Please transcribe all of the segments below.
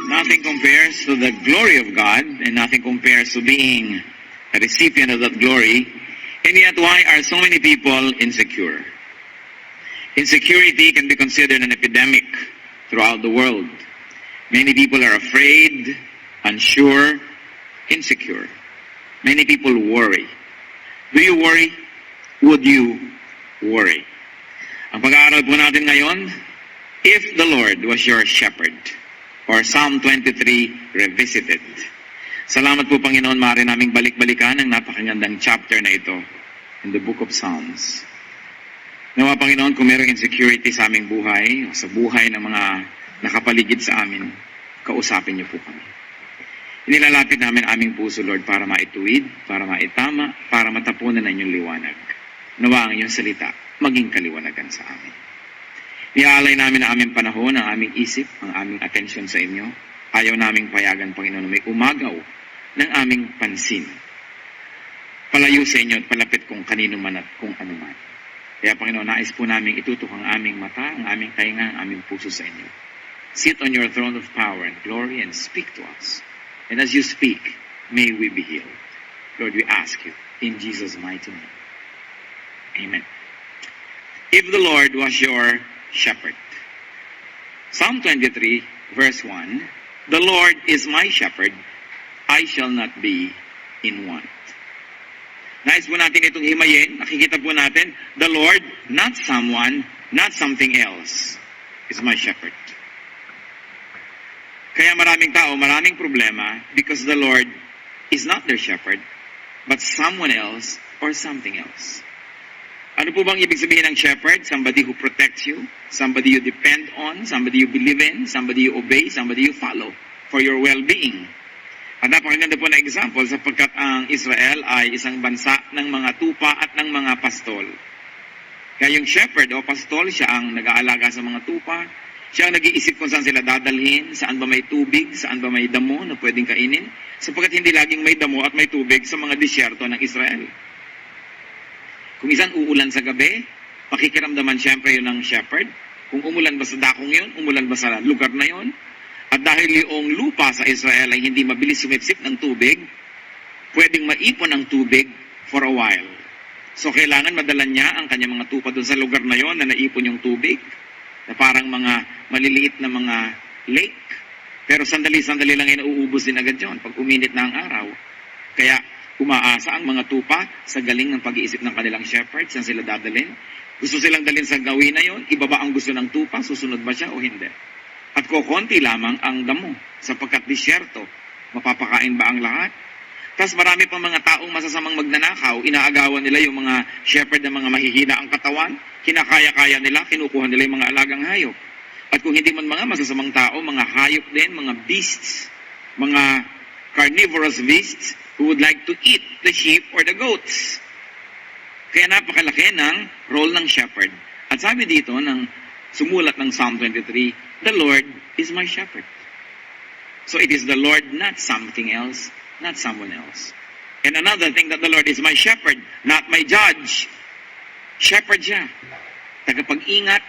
Nothing compares to the glory of God, and nothing compares to being a recipient of that glory. And yet, why are so many people insecure? Insecurity can be considered an epidemic throughout the world. Many people are afraid, unsure, insecure. Many people worry. Do you worry? Would you worry? Ang pag-aaral po natin ngayon, if the Lord was your shepherd, or Psalm 23 revisited. Salamat po Panginoon, maaari naming balik-balikan ang napakagandang chapter na ito in the book of Psalms. Nawa Panginoon, kung mayroong insecurity sa aming buhay, o sa buhay ng mga nakapaligid sa amin, kausapin niyo po kami. Inilalapit namin aming puso, Lord, para maituwid, para maitama, para matapunan ang inyong liwanag. Nawa ang iyong salita, maging kaliwanagan sa amin. Iaalay namin ang aming panahon, ang aming isip, ang aming atensyon sa inyo. Ayaw naming payagan, Panginoon, na may umagaw ng aming pansin. Palayo sa inyo at palapit kung kanino man at kung ano man. Kaya, Panginoon, nais po namin itutok ang aming mata, ang aming tainga, ang aming puso sa inyo. Sit on your throne of power and glory and speak to us. And as you speak, may we be healed. Lord, we ask you in Jesus' mighty name. Amen. If the Lord was your shepherd. Psalm 23, verse 1, the Lord is my shepherd, I shall not be in want. Nais po natin itong himayin, nakikita po natin, the Lord, not someone, not something else, is my shepherd. Kaya maraming tao, maraming problema, because the Lord is not their shepherd, but someone else or something else. Ano po bang ibig sabihin ng shepherd? Somebody who protects you, somebody you depend on, somebody you believe in, somebody you obey, somebody you follow for your well-being. At napakaganda po na example sapagkat ang Israel ay isang bansa ng mga tupa at ng mga pastol. Kaya yung shepherd o pastol, siya ang nag-aalaga sa mga tupa, siya ang nag-iisip kung saan sila dadalhin, saan ba may tubig, saan ba may damo na pwedeng kainin, sapagkat hindi laging may damo at may tubig sa mga disyerto ng Israel. Kung isan uulan sa gabi, pakikiramdaman siyempre yun ng shepherd. Kung umulan ba sa dakong yun, umulan ba sa lugar na yun. At dahil yung lupa sa Israel ay hindi mabilis sumipsip ng tubig, pwedeng maipon ang tubig for a while. So kailangan madala niya ang kanyang mga tupa doon sa lugar na yon na naipon yung tubig, na parang mga maliliit na mga lake. Pero sandali-sandali lang ay nauubos din agad yun pag uminit na ang araw. Kaya umaasa ang mga tupa sa galing ng pag-iisip ng kanilang shepherds, saan sila dadalhin. Gusto silang dalhin sa gawin na yon, iba ba ang gusto ng tupa, susunod ba siya o hindi? At kukunti lamang ang damo, sapagkat disyerto, mapapakain ba ang lahat? Tapos marami pang mga taong masasamang magnanakaw, inaagawan nila yung mga shepherd na mga mahihina ang katawan, kinakaya-kaya nila, kinukuha nila yung mga alagang hayop. At kung hindi man mga masasamang tao, mga hayop din, mga beasts, mga carnivorous beasts, who would like to eat the sheep or the goats. Kaya napakalaki ng role ng shepherd. At sabi dito, ng sumulat ng Psalm 23, the Lord is my shepherd. So it is the Lord, not something else, not someone else. And another thing, that the Lord is my shepherd, not my judge. Shepherd siya. Tagapag-ingat,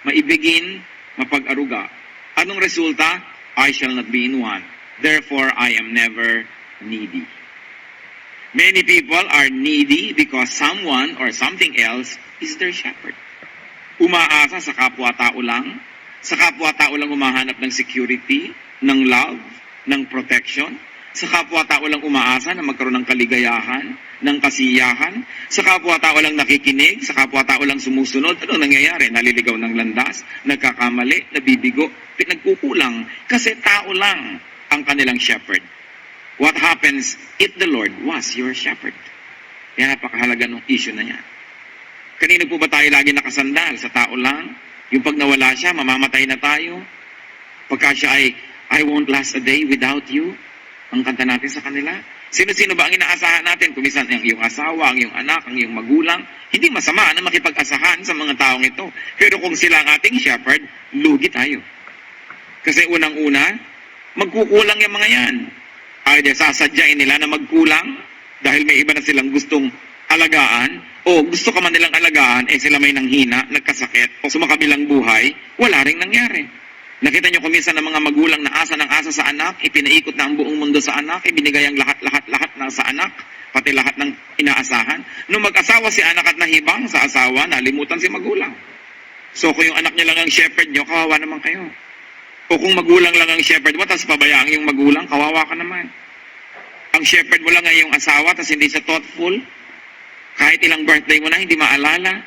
maibigin, mapag-aruga. Anong resulta? I shall not be in want. Therefore, I am never needy. Many people are needy because someone or something else is their shepherd. Umaasa sa kapwa-tao lang. Sa kapwa-tao lang umahanap ng security, ng love, ng protection. Sa kapwa-tao lang umaasa na magkaroon ng kaligayahan, ng kasiyahan. Sa kapwa-tao lang nakikinig, sa kapwa-tao lang sumusunod. Ano nangyayari? Naliligaw ng landas, nagkakamali, nabibigo, pinagkukulang. Kasi tao lang ang kanilang shepherd. What happens if the Lord was your shepherd? Kaya napakahalaga ng issue na yan. Kanino po ba tayo lagi nakasandal? Sa tao lang? Yung pag nawala siya, mamamatay na tayo? Pagka siya ay, I won't last a day without you? Ang kanta natin sa kanila? Sino-sino ba ang inaasahan natin? Kung minsan ang iyong asawa, ang iyong anak, ang iyong magulang, hindi masama na makipag-asahan sa mga taong ito. Pero kung sila ang ating shepherd, lugi tayo. Kasi unang-una, magkukulang yung mga yan. Either sasadyain nila na magkulang dahil may iba na silang gustong alagaan, o gusto ka man nilang alagaan, sila may nanghina, nagkasakit, o sumakabilang buhay, wala ring nangyari. Nakita niyo kuminsan ng mga magulang na asa ng asa sa anak, ipinaikot na ang buong mundo sa anak, ibinigay ang lahat na sa anak, pati lahat ng inaasahan. Nung mag-asawa si anak at nahibang sa asawa, nalimutan si magulang. So kung yung anak niya lang ang shepherd niyo, kawawa naman kayo. O kung magulang lang ang shepherd mo, tapos pabayaan yung magulang, kawawa ka naman. Ang shepherd mo lang ay yung asawa, tapos hindi siya thoughtful. Kahit ilang birthday mo na, hindi maalala.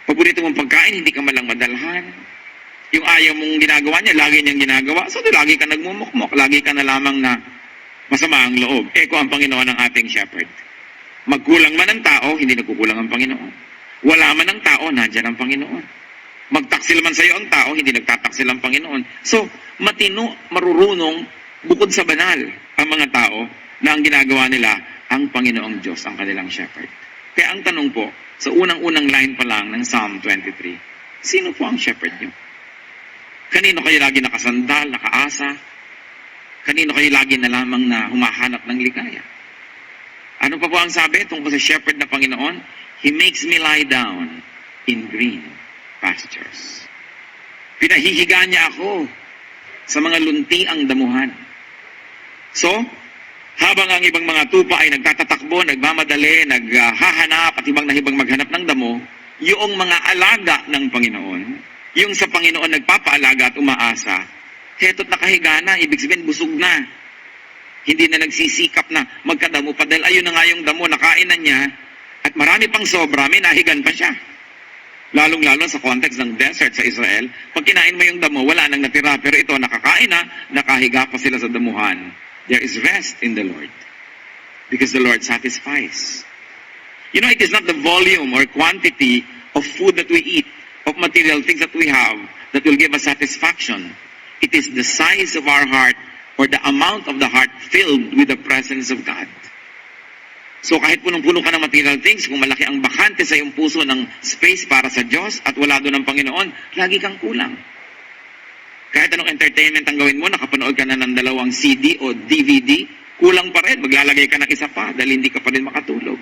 Paborito mong pagkain, hindi ka malang madalhan. Yung ayaw mong ginagawa niya, lagi niyang ginagawa. So, lagi ka nagmumukmok, lagi ka na lamang na masama ang loob. Eko ang Panginoon ang ating shepherd. Magkulang man ang tao, hindi nagkukulang ang Panginoon. Wala man ang tao, nandyan ang Panginoon. Magtaksil man sa iyo ang tao, hindi nagtataksil ang Panginoon. So, matino, marurunong, bukod sa banal, ang mga tao na ang ginagawa nila, ang Panginoong Diyos, ang kanilang shepherd. Kaya ang tanong po, sa unang-unang line pa lang ng Psalm 23, sino po ang shepherd niyo? Kanino kayo lagi nakasandal, nakaasa? Kanino kayo lagi na lamang na humahanap ng ligaya? Ano pa po ang sabi tungkol sa shepherd na Panginoon? He makes me lie down in green pastures. Pinahihiga niya ako sa mga luntiang damuhan. So, habang ang ibang mga tupa ay nagtatatakbo, nagmamadali, naghahanap at ibang nahibang maghanap ng damo, yung mga alaga ng Panginoon, yung sa Panginoon nagpapaalaga at umaasa, heto't nakahiga na, ibig sabihin busog na. Hindi na nagsisikap na magkadamo pa dahil ayun na nga yung damo, nakain na niya at marami pang sobra, may nahigan pa siya. Lalong-lalo sa context ng desert sa Israel, pag kinain mo yung damo, wala nang natira. Pero ito, nakakain na, nakahiga pa sila sa damuhan. There is rest in the Lord because the Lord satisfies. You know, it is not the volume or quantity of food that we eat, of material things that we have, that will give us satisfaction. It is the size of our heart or the amount of the heart filled with the presence of God. So kahit punong-puno ka ng material things, kung malaki ang bakante sa iyong puso ng space para sa Diyos at wala doon ang Panginoon, lagi kang kulang. Kahit anong entertainment ang gawin mo, nakapanood ka na ng 2 CD o DVD, kulang pa rin, maglalagay ka ng isa pa dahil hindi ka pa rin makatulog.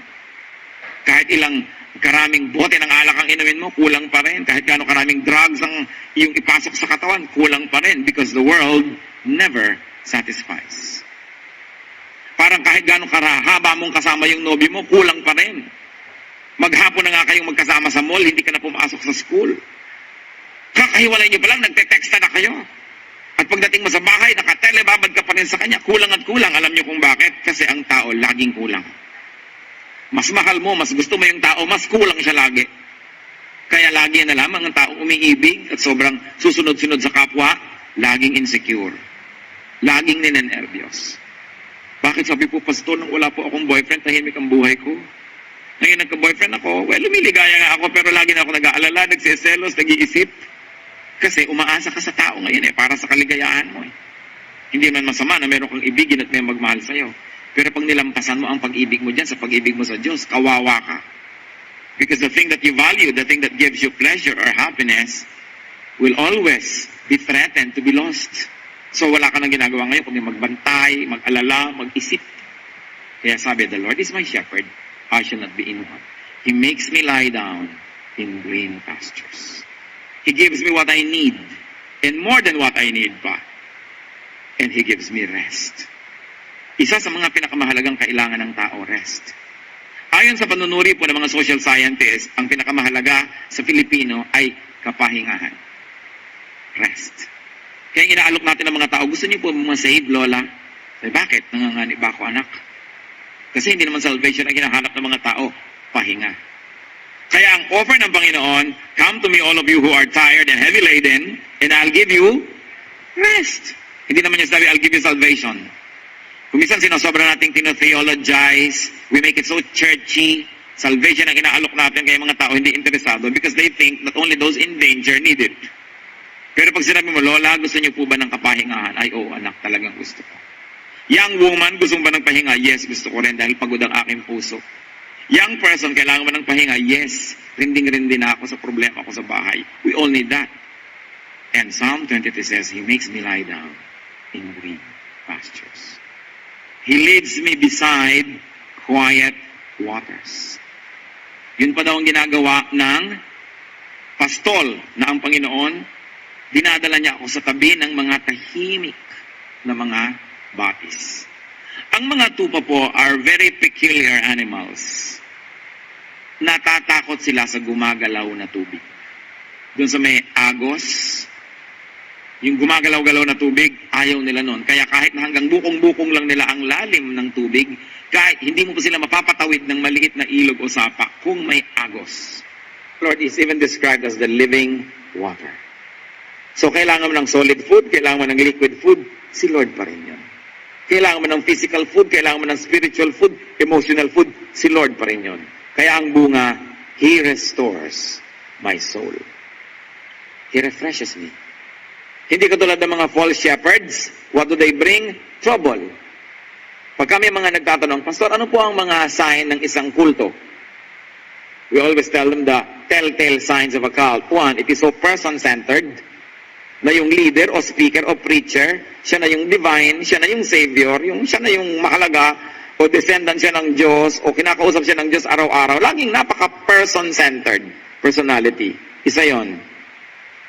Kahit ilang karaming bote ng alak ang inumin mo, kulang pa rin. Kahit gaano karaming drugs ang iyong ipasok sa katawan, kulang pa rin because the world never satisfies. Parang kahit gaano karahaba mong kasama yung nobyo mo, kulang pa rin. Maghapon na nga kayong magkasama sa mall, hindi ka na pumasok sa school. Kakahiwalay niyo pa lang, nagte-texta na kayo. At pagdating mo sa bahay, nakatelebabad ka pa rin sa kanya, kulang at kulang. Alam niyo kung bakit? Kasi ang tao laging kulang. Mas mahal mo, mas gusto mo yung tao, mas kulang siya lagi. Kaya lagi na lamang ang tao umiibig at sobrang susunod-sunod sa kapwa, laging insecure. Laging ninenervyos. Bakit sabi po, Pastor, nung wala po akong boyfriend, tahimik ang buhay ko? Ngayon nagka-boyfriend ako, well, lumiligaya nga ako, pero lagi na ako nag-aalala, nagsiselos, nag-iisip. Kasi umaasa ka sa tao ngayon para sa kaligayahan mo. Hindi man masama na meron kang ibigin at may magmahal sa'yo. Pero pag nilampasan mo ang pag-ibig mo dyan sa pag-ibig mo sa Diyos, kawawa ka. Because the thing that you value, the thing that gives you pleasure or happiness, will always be threatened to be lost. So wala ka nang ginagawa ngayon kundi magbantay, mag-alala, mag-isip. Kaya sabi, the Lord is my shepherd, I shall not be in want. He makes me lie down in green pastures. He gives me what I need, and more than what I need pa. And He gives me rest. Isa sa mga pinakamahalagang kailangan ng tao, rest. Ayon sa panunuri po ng mga social scientists, ang pinakamahalaga sa Filipino ay kapahingahan. Rest. Kaya inaalok natin ng mga tao, gusto niyo po masave, Lola? Sabi, bakit? Nangangani ba ako, anak? Kasi hindi naman salvation ang hinahanap ng mga tao, pahinga. Kaya ang offer ng Panginoon, come to me all of you who are tired and heavy laden, and I'll give you rest. Hindi naman niya sabi, I'll give you salvation. Kung minsan sinasobra nating tino-theologize, we make it so churchy, salvation ang inaalok natin kaya mga tao hindi interesado because they think that only those in danger need it. Pero pag sinabi mo, Lola, gusto niyo po ba ng kapahingahan? Ay, oo, anak, talagang gusto ko. Young woman, gusto mo ba ng pahinga? Yes, gusto ko rin dahil pagod ang aking puso. Young person, kailangan mo ng pahinga? Yes, rinding-rindi na ako sa problema ko sa bahay. We all need that. And Psalm 23 says, He makes me lie down in green pastures. He leads me beside quiet waters. Yun pa daw ang ginagawa ng pastol na ang Panginoon dinadala niya ako sa tabi ng mga tahimik na mga batis. Ang mga tupa po are very peculiar animals. Natatakot sila sa gumagalaw na tubig. Doon sa may Agos, yung gumagalaw-galaw na tubig, ayaw nila nun. Kaya kahit na hanggang bukong-bukong lang nila ang lalim ng tubig, kahit hindi mo pa sila mapapatawid ng maliit na ilog o sapa kung may agos. Lord is even described as the living water. So kailangan mo ng solid food, kailangan mo ng liquid food, si Lord pa rin yun. Kailangan mo ng physical food, kailangan mo ng spiritual food, emotional food, si Lord pa rin yun. Kaya ang bunga, He restores my soul. He refreshes me. Hindi katulad ng mga false shepherds, what do they bring? Trouble. Pag kami mga nagtatanong, Pastor, ano po ang mga sign ng isang kulto? We always tell them the telltale signs of a cult. One, it is so person-centered, na yung leader o speaker o preacher, siya na yung divine, siya na yung savior, siya na yung mahalaga, o descendant siya ng Diyos, o kinakausap siya ng Diyos araw-araw. Laging napaka-person-centered personality. Isa yon.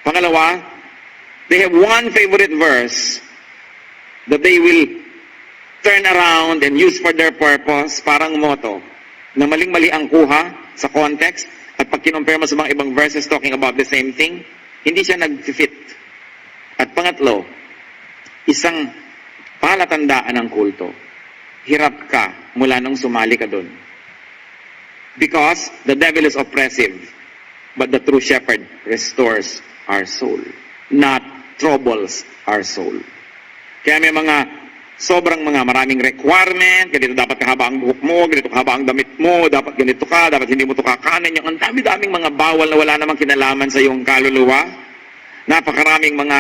Pangalawa, they have one favorite verse that they will turn around and use for their purpose, parang motto, na maling-mali ang kuha sa context, at pag kinumpare mo sa mga ibang verses talking about the same thing, hindi siya nag-fit. At pangatlo, isang palatandaan ng kulto. Hirap ka mula nung sumali ka doon. Because the devil is oppressive, but the true shepherd restores our soul, not troubles our soul. Kaya may maraming requirement, ganito dapat kahaba ang buhok mo, ganito kahaba ang damit mo, dapat ganito ka, dapat hindi mo ito kakanin. Yung ang dami-daming mga bawal na wala namang kinalaman sa iyong kaluluwa. Napakaraming mga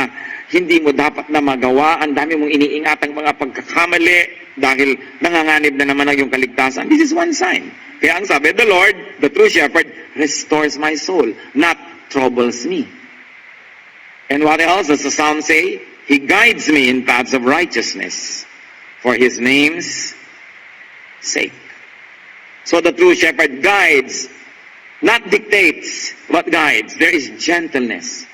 hindi mo dapat na magawa, ang dami mong iniingatang mga pagkakamali dahil nanganganib na naman ang iyong kaligtasan. This is one sign. Kaya ang sabi, the Lord, the true shepherd, restores my soul, not troubles me. And what else does the psalm say? He guides me in paths of righteousness for His name's sake. So the true shepherd guides, not dictates, but guides. There is gentleness.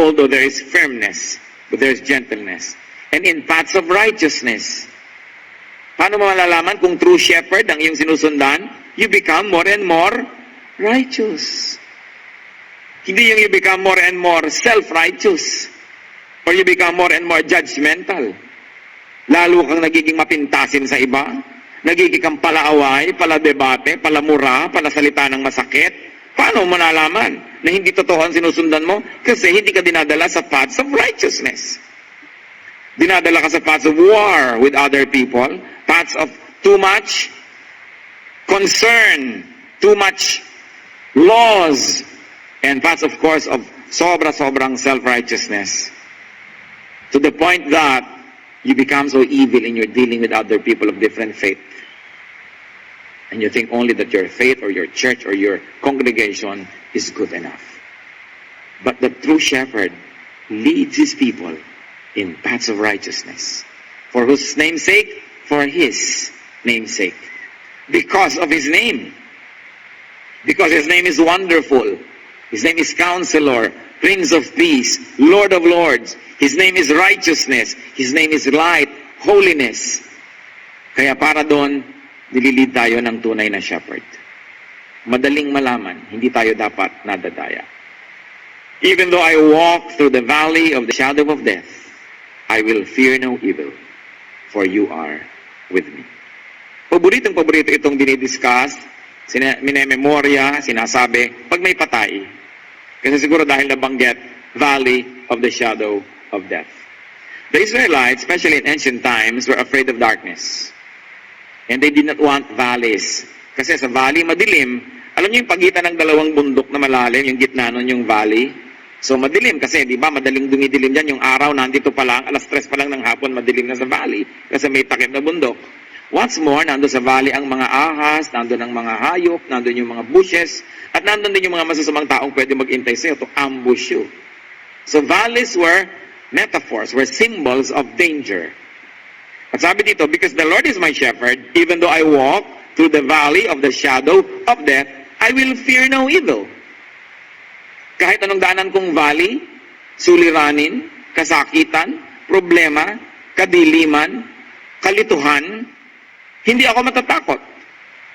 Although there is firmness, but there is gentleness. And in paths of righteousness. Paano mo malalaman kung true shepherd ang iyong sinusundan? You become more and more righteous. Hindi yung you become more and more self-righteous. Or you become more and more judgmental. Lalo kang nagiging mapintasin sa iba. Nagiging kang palaaway, paladebate, palamura, palasalita ng masakit. Paano mo nalaman na hindi totoo ang sinusundan mo? Kasi hindi ka dinadala sa paths of righteousness. Dinadala ka sa paths of war with other people, paths of too much concern, too much laws, and paths, of course, of sobra-sobrang self-righteousness. To the point that you become so evil in your dealing with other people of different faith. And you think only that your faith or your church or your congregation is good enough. But the true shepherd leads his people in paths of righteousness. For whose name's sake? For His name's sake. Because of His name. Because His name is wonderful. His name is Counselor, Prince of Peace, Lord of Lords. His name is righteousness. His name is light, holiness. Kaya para doon, nililid tayo ng tunay na shepherd. Madaling malaman, hindi tayo dapat nadadaya. Even though I walk through the valley of the shadow of death, I will fear no evil, for you are with me. Paborito itong dinidiscuss, minememorya, sinasabi, pag may patay. Kasi siguro dahil nabanggit, valley of the shadow of death. The Israelites, especially in ancient times, were afraid of darkness. And they did not want valleys. Kasi sa valley, madilim. Alam niyo yung pagitan ng dalawang bundok na malalim, yung gitna nun yung valley. So madilim kasi, di ba, madaling dumidilim dyan. Yung araw, nandito pa lang, alas 3 pa lang ng hapon, madilim na sa valley. Kasi may takip na bundok. What's more, nandun sa valley ang mga ahas, nandun ang mga hayop, nandun yung mga bushes, at nandun din yung mga masasamang taong pwede mag-intay sa'yo to ambush you. So valleys were metaphors, were symbols of danger. At sabi dito, because the Lord is my shepherd, even though I walk through the valley of the shadow of death, I will fear no evil. Kahit anong daanan kong valley, suliranin, kasakitan, problema, kadiliman, kalituhan, hindi ako matatakot.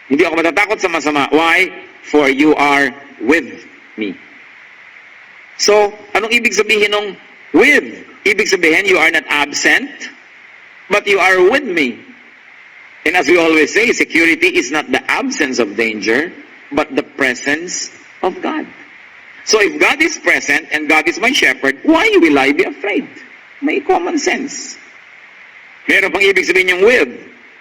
Hindi ako matatakot sa masama. Why? For you are with me. So, anong ibig sabihin ng with? Ibig sabihin, you are not absent, but you are with me. And as we always say, security is not the absence of danger, but the presence of God. So if God is present and God is my shepherd, why will I be afraid? May common sense. Meron pang ibig sabihin yung with.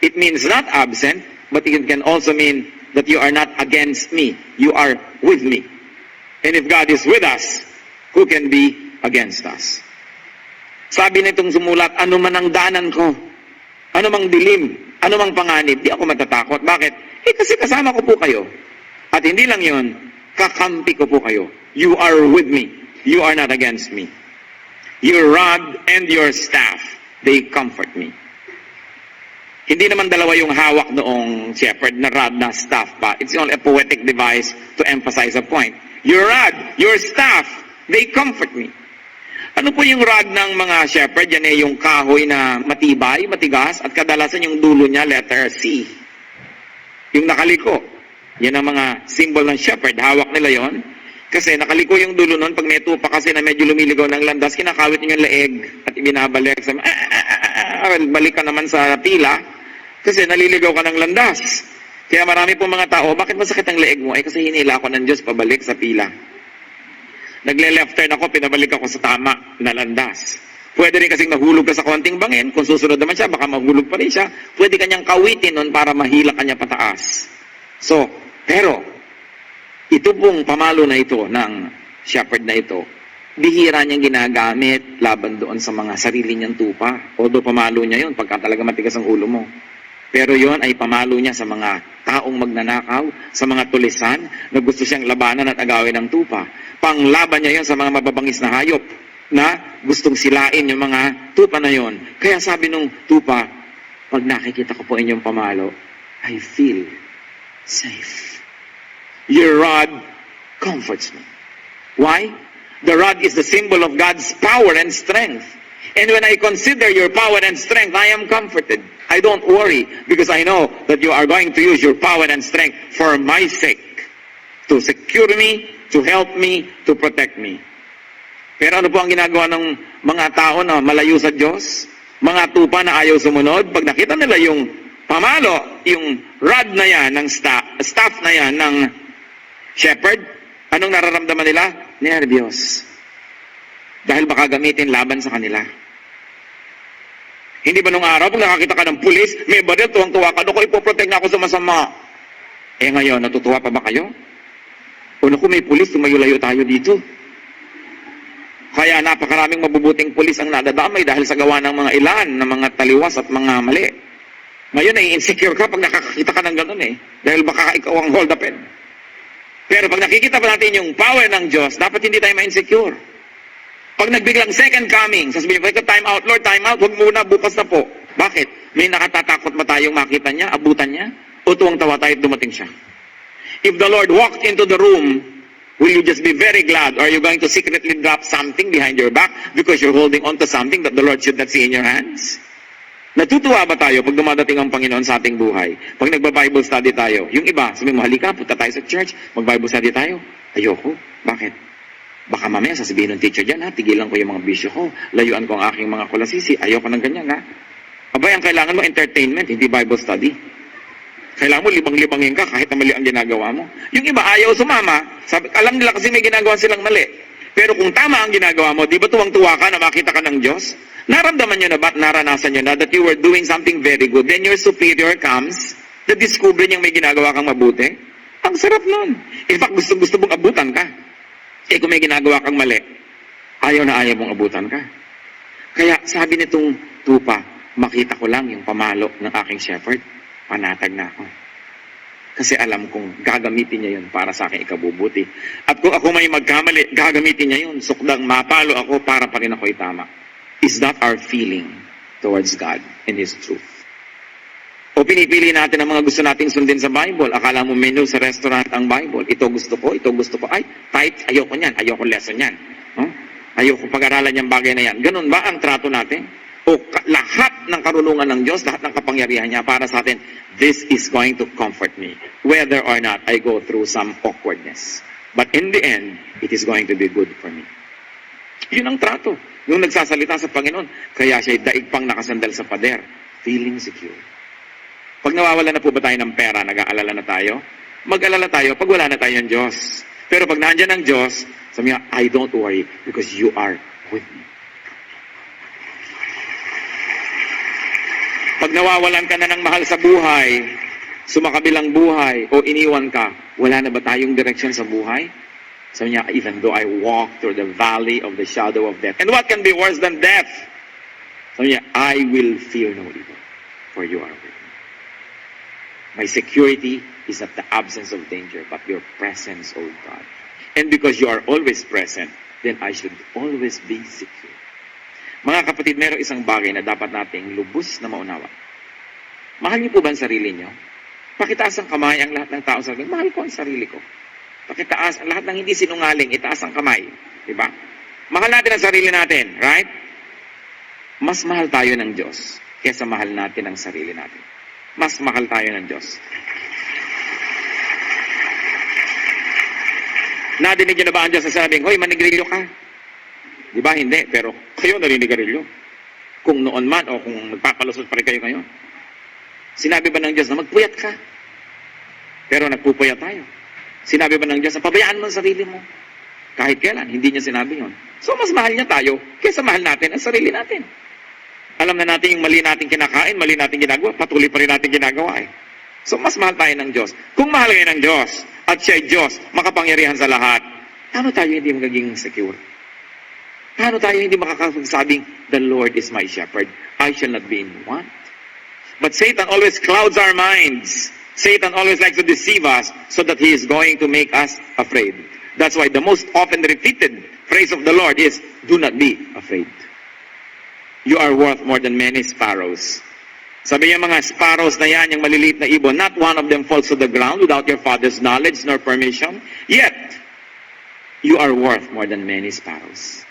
It means not absent, but it can also mean that you are not against me. You are with me. And if God is with us, who can be against us? Sabi nitong sumulat, ano man ang daanan ko, ano mang dilim, ano mang panganib, di ako matatakot. Bakit? Kasi kasama ko po kayo. At hindi lang yun, kakampi ko po kayo. You are with me. You are not against me. Your rod and your staff, they comfort me. Hindi naman dalawa yung hawak noong shepherd na rod na staff pa. It's only a poetic device to emphasize a point. Your rod, your staff, they comfort me. Ano po yung rod ng mga shepherd? Yan yung kahoy na matibay, matigas, at kadalasan yung dulo niya, letter C. Yung nakaliko. Yan ang mga symbol ng shepherd. Hawak nila yon. Kasi nakaliko yung dulo nun, pag may tupa kasi na medyo lumiligaw ng landas, kinakawit niyo yung leeg at ibinabalik sa balik ka naman sa pila kasi naliligaw ka ng landas. Kaya marami pong mga tao, bakit masakit ang leeg mo? Ay kasi hinila ako ng Diyos pabalik sa pila. Nagle-left turn ako, pinabalik ako sa tama na landas. Pwede rin kasing mahulog ka sa konting bangin, kung susunod naman siya, baka mahulog pa rin siya. Pwede kanyang kawitin nun para mahila kanya pataas. So, pero, ito pong pamalo na ito ng shepherd na ito, bihira niyang ginagamit laban doon sa mga sarili niyang tupa. Although pamalo niya yun pagka talaga matigas ang ulo mo. Pero yon ay pamalo niya sa mga taong magnanakaw, sa mga tulisan na gusto siyang labanan at agawin ng tupa. Panglaban niya yon sa mga mababangis na hayop na gustong silain yung mga tupa na yon. Kaya sabi nung tupa, pag nakikita ko po inyong pamalo, I feel safe. Your rod comforts me. Why? The rod is the symbol of God's power and strength. And when I consider your power and strength, I am comforted. I don't worry because I know that you are going to use your power and strength for my sake. To secure me, to help me, to protect me. Pero ano po ang ginagawa ng mga tao na malayo sa Diyos? Mga tupa na ayaw sumunod, pag nakita nila yung pamalo, yung rod na yan, ng staff na yan, ng shepherd, anong nararamdaman nila? Nervyos. Dahil baka gamitin laban sa kanila. Hindi ba nung araw, pag nakakita ka ng pulis, may baril, tuwang-tuwa ka, naku, ipoprotect na ako sa masama. Eh ngayon, natutuwa pa ba kayo? O naku, may pulis, tumayo-layo tayo dito. Kaya napakaraming mabubuting pulis ang nadadamay dahil sa gawa ng mga ilan, ng mga taliwas at mga mali. Ngayon ay insecure ka pag nakakakita ka ng ganun eh. Dahil baka ikaw ang hold upin. Pero pag nakikita pa natin yung power ng Diyos, dapat hindi tayo ma-insecure. Pag nagbiglang second coming, sasabihin ko, time out, Lord, time out, huwag muna, bukas na po. Bakit? May nakatatakot ba tayong makita niya, abutan niya? O tuwang-tawa tayo at dumating siya? If the Lord walked into the room, will you just be very glad? Or are you going to secretly drop something behind your back because you're holding on to something that the Lord should not see in your hands? Natutuwa ba tayo pag dumadating ang Panginoon sa ating buhay? Pag nagba-Bible study tayo, yung iba, sabi mo, halika, punta tayo sa church, mag-Bible study tayo. Ayoko. Bakit? Baka mamaya sasabihin ng teacher dyan, tigilan ko yung mga bisyo ko, layuan ko ang aking mga kulasisi, ayoko ng ganyan, Abay, ang kailangan mo, entertainment, hindi Bible study. Kailangan mo libang-libangin ka kahit na mali ang ginagawa mo. Yung iba, ayaw sumama, sabi, alam nila kasi may ginagawa silang mali. Pero kung tama ang ginagawa mo, di ba tuwang-tuwa ka na makita ka ng Diyos? Naramdaman nyo na ba at naranasan nyo na that you were doing something very good, then your superior comes, na-discover niyang may ginagawa kang mabuti? Ang sarap nun. In fact, gusto mong abutan ka. Eh kung may ginagawa kang mali, ayaw na ayaw mong abutan ka. Kaya sabi nitong tupa, makita ko lang yung pamalo ng aking shepherd, panatag na ako. Kasi alam kong gagamitin niya yun para sa aking ikabubuti. At kung ako may magkamali, gagamitin niya yun. Sukdang mapalo ako para pa rin ako'y tama. Is that our feeling towards God and His truth? O pinipili natin ang mga gusto nating sundin sa Bible. Akala mo menu sa restaurant ang Bible. Ito gusto ko. Ay, tithe, ayoko niyan. Ayoko lesson niyan. Ayoko pag-aralan yung bagay na yan. Ganun ba ang trato natin? O lahat ng karunungan ng Diyos, lahat ng kapangyarihan niya para sa atin, this is going to comfort me, whether or not I go through some awkwardness. But in the end, it is going to be good for me. Yun ang trato. Yung nagsasalita sa Panginoon, kaya siya'y daig pang nakasandal sa pader, feeling secure. Pag nawawala na po ba tayo ng pera, nag-aalala na tayo? Mag-alala tayo pag wala na tayo ng Diyos. Pero pag nandiyan ang Diyos, sabi niya, I don't worry because you are with me. Pag nawawalan ka na ng mahal sa buhay, sumakabilang buhay, o iniwan ka, wala na ba tayong direksyon sa buhay? Sabi niya, even though I walk through the valley of the shadow of death. And what can be worse than death? Sabi niya, I will fear no evil, for you are with me. My security is not the absence of danger, but your presence, O God. And because you are always present, then I should always be secure. Mga kapatid, meron isang bagay na dapat nating lubos na maunawa. Mahal niyo po ba ang sarili niyo? Pakitaas ang kamay ang lahat ng tao sa akin. Mahal ko ang sarili ko. Pakitaas ang lahat ng hindi sinungaling, itaas ang kamay. Diba? Mahal natin ang sarili natin, right? Mas mahal tayo ng Diyos kaysa mahal natin ang sarili natin. Mas mahal tayo ng Diyos. Nadinig niyo na ba ang Diyos na sabing, hoy, manigrilyo ka? Di ba? Hindi. Pero kayo naninigarilyo. Kung noon man o kung nagpapalusot pa rin kayo ngayon. Sinabi ba ng Diyos na magpuyat ka? Pero nagpupuyat tayo. Sinabi ba ng Diyos na pabayaan mo ang sarili mo? Kahit kailan, hindi niya sinabi yun. So mas mahal niya tayo kaysa mahal natin ang sarili natin. Alam na natin yung mali natin kinakain, mali natin ginagawa, patuloy pa rin natin ginagawa eh. So mas mahal tayo ng Diyos. Kung mahal kayo ng Diyos at siya'y Diyos, makapangyarihan sa lahat, paano tayo hindi magiging secure? Paano tayo hindi makakasagsabing, the Lord is my shepherd, I shall not be in want? But Satan always clouds our minds. Satan always likes to deceive us so that he is going to make us afraid. That's why the most often repeated phrase of the Lord is, do not be afraid. You are worth more than many sparrows. Sabi niya mga sparrows na yan, yung maliliit na ibon, not one of them falls to the ground without your Father's knowledge nor permission. Yet, you are worth more than many sparrows.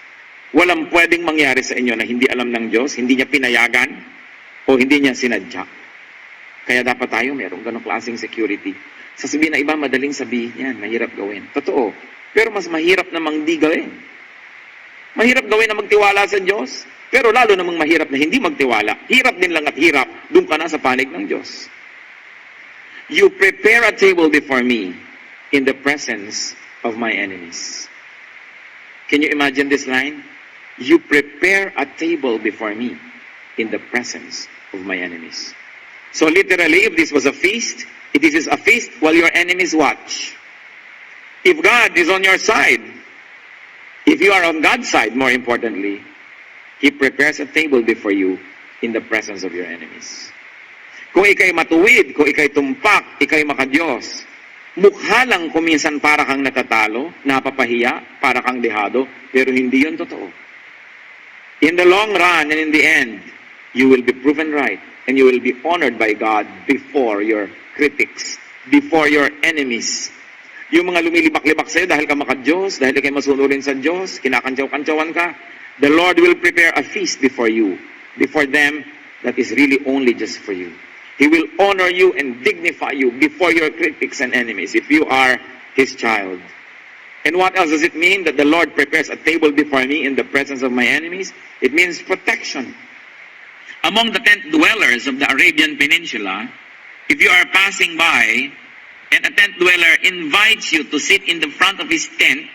Walang pwedeng mangyari sa inyo na hindi alam ng Diyos, hindi niya pinayagan, o hindi niya sinadya. Kaya dapat tayo merong ganong klaseng security. Sasabihin na iba, madaling sabihin yan, mahirap gawin. Totoo. Pero mas mahirap namang di gawin. Mahirap gawin na magtiwala sa Diyos, pero lalo namang mahirap na hindi magtiwala. Hirap din lang at hirap, doon ka na sa panig ng Diyos. You prepare a table before me in the presence of my enemies. Can you imagine this line? You prepare a table before me in the presence of my enemies. So literally, if this was a feast, it is a feast while your enemies watch. If God is on your side, if you are on God's side, more importantly, He prepares a table before you in the presence of your enemies. Kung ikay matuwid, kung ikay tumpak, ikay makadiyos, mukha lang kuminsan para kang natatalo, napapahiya, para kang dehado, pero hindi yun totoo. In the long run and in the end, you will be proven right and you will be honored by God before your critics, before your enemies. Yung mga lumilibak-libak sa'yo dahil ka makadiyos, dahil ikay masunurin sa Diyos, kinakantsaw-kantsawan ka, the Lord will prepare a feast before you, before them that is really only just for you. He will honor you and dignify you before your critics and enemies if you are His child. And what else does it mean that the Lord prepares a table before me in the presence of my enemies? It means protection. Among the tent dwellers of the Arabian Peninsula, if you are passing by and a tent dweller invites you to sit in the front of his tent,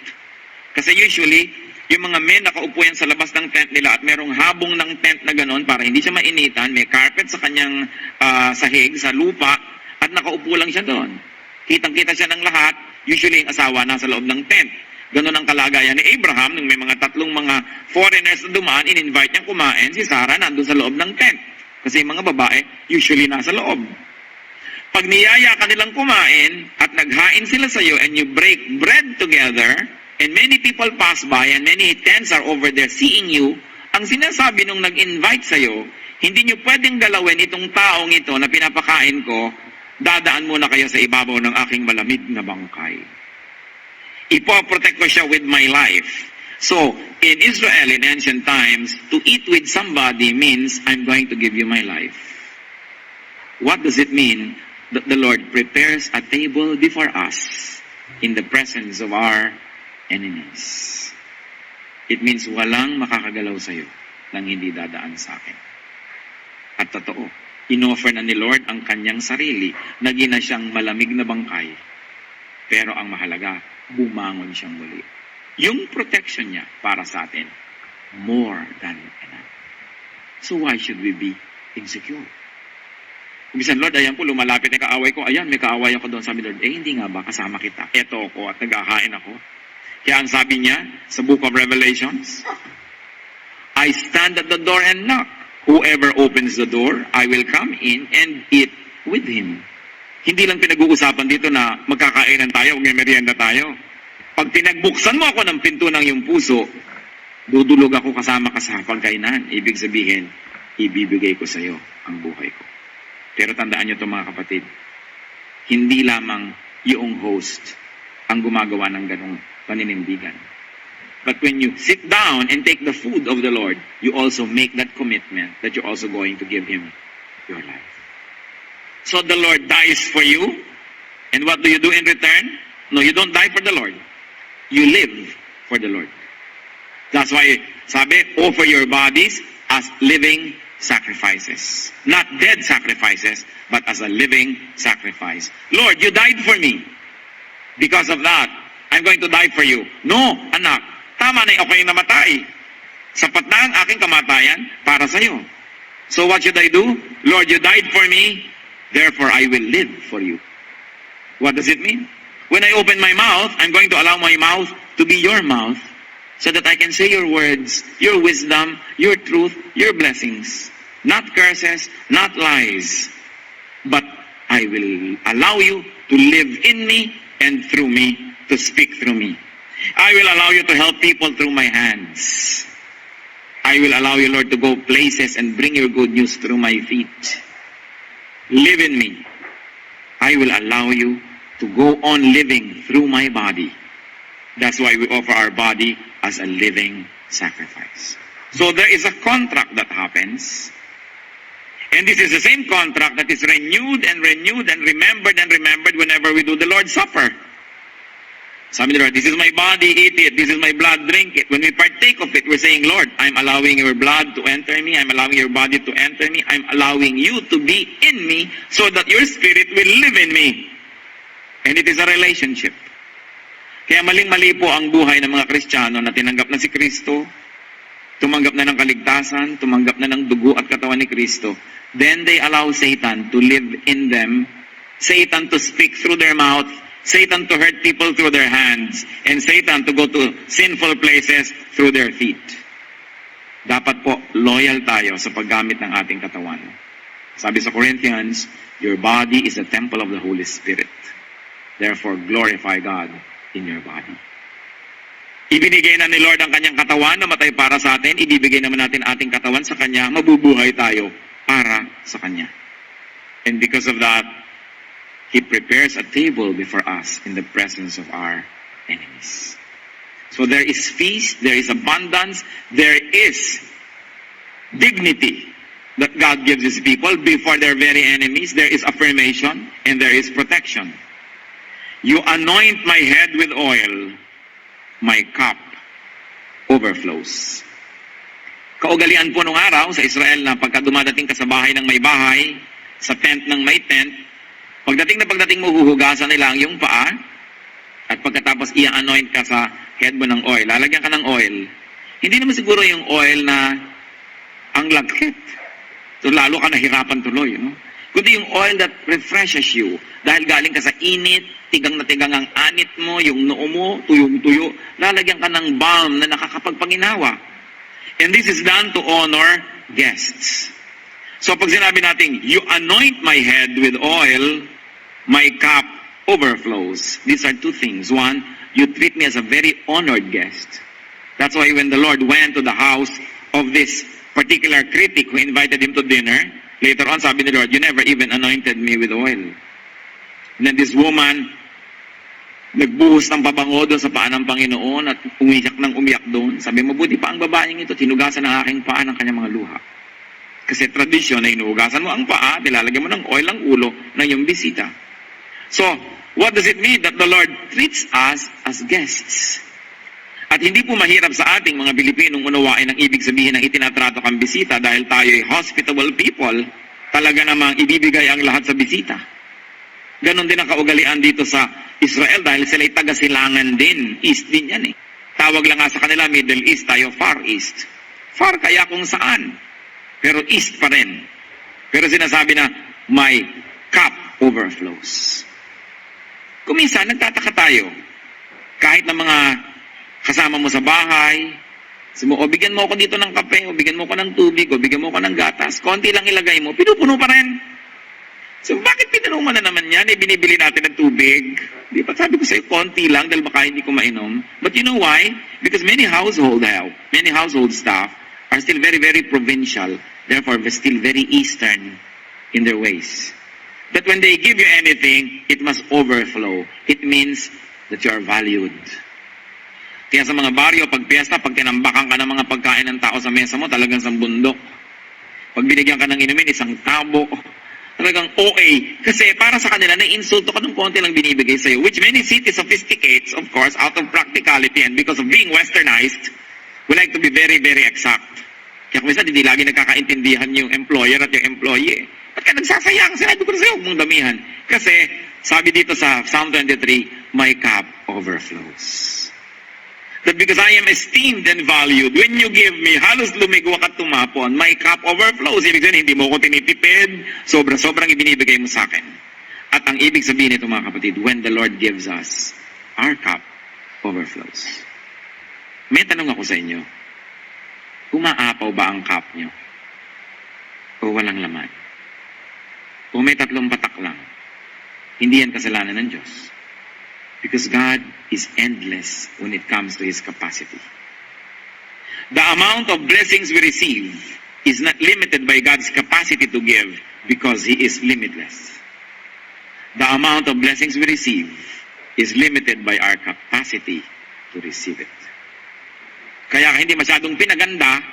kasi usually, yung mga men nakaupo yan sa labas ng tent nila at merong habong ng tent na ganon para hindi siya mainitan, may carpet sa kanyang sahig, sa lupa, at nakaupo lang siya doon. Kitang-kita siya ng lahat, usually yung asawa nasa loob ng tent. Ganon ang kalagayan ni Abraham nung may mga tatlong mga foreigners na dumaan, in-invite niyang kumain, si Sarah nandun sa loob ng tent. Kasi yung mga babae, usually nasa loob. Pag niyaya ka nilang kumain at naghain sila sa iyo and you break bread together, and many people pass by and many tents are over there seeing you, ang sinasabi nung nag-invite sa iyo, hindi niyo pwedeng galawin itong taong ito na pinapakain ko, dadaan muna kayo sa ibabaw ng aking malamig na bangkay. Ipoprotect ko siya with my life. So, in Israel, in ancient times, to eat with somebody means, I'm going to give you my life. What does it mean that the Lord prepares a table before us in the presence of our enemies? It means walang makakagalaw sa'yo nang hindi dadaan sa akin. At totoo, inoffer na ni Lord ang kanyang sarili, naging na siyang malamig na bangkay. Pero ang mahalaga, bumangon siyang muli. Yung protection niya para sa atin, more than enough. So why should we be insecure? Kumisan, Lord, ayan po, lumalapit na kaaway ko. Ayan, may kaaway ako doon. Sabi, Lord, hindi nga ba, kasama kita. Eto ako at naghahain ako. Kaya ang sabi niya sa Book of Revelations, I stand at the door and knock. Whoever opens the door, I will come in and eat with him. Hindi lang pinag-uusapan dito na magkakainan tayo, may merienda tayo. Pag pinagbuksan mo ako ng pinto ng iyong puso, dudulog ako kasama ka sa pagkainan. Ibig sabihin, ibibigay ko sa iyo ang buhay ko. Pero tandaan niyo ito mga kapatid, hindi lamang yung host ang gumagawa ng ganong paninindigan. But when you sit down and take the food of the Lord, you also make that commitment that you're also going to give Him your life. So the Lord dies for you, and what do you do in return? No, you don't die for the Lord. You live for the Lord. That's why, sabi, offer your bodies as living sacrifices. Not dead sacrifices, but as a living sacrifice. Lord, you died for me. Because of that, I'm going to die for you. No, anak, tama na ako yung namatay. Sapat na ang aking kamatayan para sa iyo. So what should I do? Lord, you died for me, therefore I will live for you. What does it mean? When I open my mouth, I'm going to allow my mouth to be your mouth so that I can say your words, your wisdom, your truth, your blessings. Not curses, not lies. But I will allow you to live in me and through me, to speak through me. I will allow you to help people through my hands. I will allow you, Lord, to go places and bring your good news through my feet. Live in me. I will allow you to go on living through my body. That's why we offer our body as a living sacrifice. So there is a contract that happens. And this is the same contract that is renewed and renewed and remembered whenever we do the Lord's Supper. Sabi ni Lord, this is my body, eat it. This is my blood, drink it. When we partake of it, we're saying, Lord, I'm allowing your blood to enter me. I'm allowing your body to enter me. I'm allowing you to be in me so that your spirit will live in me. And it is a relationship. Kaya maling-mali po ang buhay ng mga Kristiyano na tinanggap na si Kristo, tumanggap na ng kaligtasan, tumanggap na ng dugo at katawan ni Kristo. Then they allow Satan to live in them, Satan to speak through their mouth, Satan to hurt people through their hands, and Satan to go to sinful places through their feet. Dapat po, loyal tayo sa paggamit ng ating katawan. Sabi sa Corinthians, your body is a temple of the Holy Spirit. Therefore, glorify God in your body. Ibinigay na ni Lord ang kanyang katawan na matay para sa atin. Ibibigay naman natin ating katawan sa kanya. Mabubuhay tayo para sa kanya. And because of that, He prepares a table before us in the presence of our enemies. So there is feast, there is abundance, there is dignity that God gives His people before their very enemies. There is affirmation and there is protection. You anoint my head with oil, my cup overflows. Kaugalian po nung araw sa Israel na pagka dumadating ka sa bahay ng may bahay, sa tent ng may tent, pagdating mo, huhugasan nila ang iyong paa, at pagkatapos i-anoint ka sa head mo ng oil, lalagyan ka ng oil. Hindi naman siguro yung oil na ang lagkit. So lalo ka nahirapan tuloy, no? Kundi yung oil that refreshes you. Dahil galing ka sa init, tigang na tigang ang anit mo, yung noo mo, tuyong-tuyo, lalagyan ka ng balm na nakakapagpanginawa. And this is done to honor guests. So pag sinabi natin, you anoint my head with oil, my cup overflows. These are two things. One, you treat me as a very honored guest. That's why when the Lord went to the house of this particular critic who invited him to dinner, later on sabi ni Lord, you never even anointed me with oil. And then this woman Nagbuhos ng pabango doon sa paa ng Panginoon at umiyak ng umiyak doon. Sabi, mabuti pa ang babaeng ito, tinugasan ng aking paa ng kanyang mga luha. Kasi tradisyon na inuugasan mo ang paa, nilalagyan mo ng oil ang ulo ng iyong bisita. So, what does it mean? That the Lord treats us as guests. At hindi po mahirap sa ating mga Pilipinong unawain ang ibig sabihin ng itinatrato kang bisita dahil tayo ay hospitable people, talaga namang ibibigay ang lahat sa bisita. Ganon din ang kaugalian dito sa Israel dahil sila ay taga-silangan din. East din yan eh. Tawag lang nga sa kanila, Middle East, tayo Far East. Far kaya kung saan. Pero East pa rin. Pero sinasabi na, my cup overflows. Kung minsan, nagtataka tayo. Kahit na mga kasama mo sa bahay, sabi mo, o bigyan mo ako dito ng kape, o bigyan mo ako ng tubig, o bigyan mo ako ng gatas, konti lang ilagay mo, pinupuno pa rin. So, bakit pinuno mo na naman yan? Binibili natin ng tubig. Di ba sabi ko sa'yo, konti lang dahil baka hindi ko mainom. But you know why? Because many household staff are still very, very provincial. Therefore, they're still very Eastern in their ways. That when they give you anything, it must overflow. It means that you are valued. Kaya sa mga baryo, pag piyesta, pag tinambakan ka ng mga pagkain ng tao sa mesa mo, talagang sa bundok. Pag binigyan ka ng inumin, isang tabo. Talagang OA. Kasi para sa kanila, na-insulto ka ng konti lang binibigay sa'yo, which many cities sophisticates, of course, out of practicality and because of being westernized, we like to be very, very exact. Kaya kung minsan, hindi lagi nagkakaintindihan yung employer at yung employee. At kaya nagsasayang, sinabi ko na sa'yo, huwag mong damihan. Kasi, sabi dito sa Psalm 23, my cup overflows. That because I am esteemed and valued, when you give me, halos lumigwak at tumapon, my cup overflows. Ibig sabihin, hindi mo ko tinitipid, sobrang ibinibigay mo sa akin. At ang ibig sabihin nito mga kapatid, when the Lord gives us, our cup overflows. May tanong ako sa inyo, umaapaw ba ang cup nyo? O walang laman? O may 3 patak lang? Hindi yan kasalanan ng Diyos. Because God is endless when it comes to His capacity. The amount of blessings we receive is not limited by God's capacity to give because He is limitless. The amount of blessings we receive is limited by our capacity to receive it. Kaya hindi masyadong pinaganda,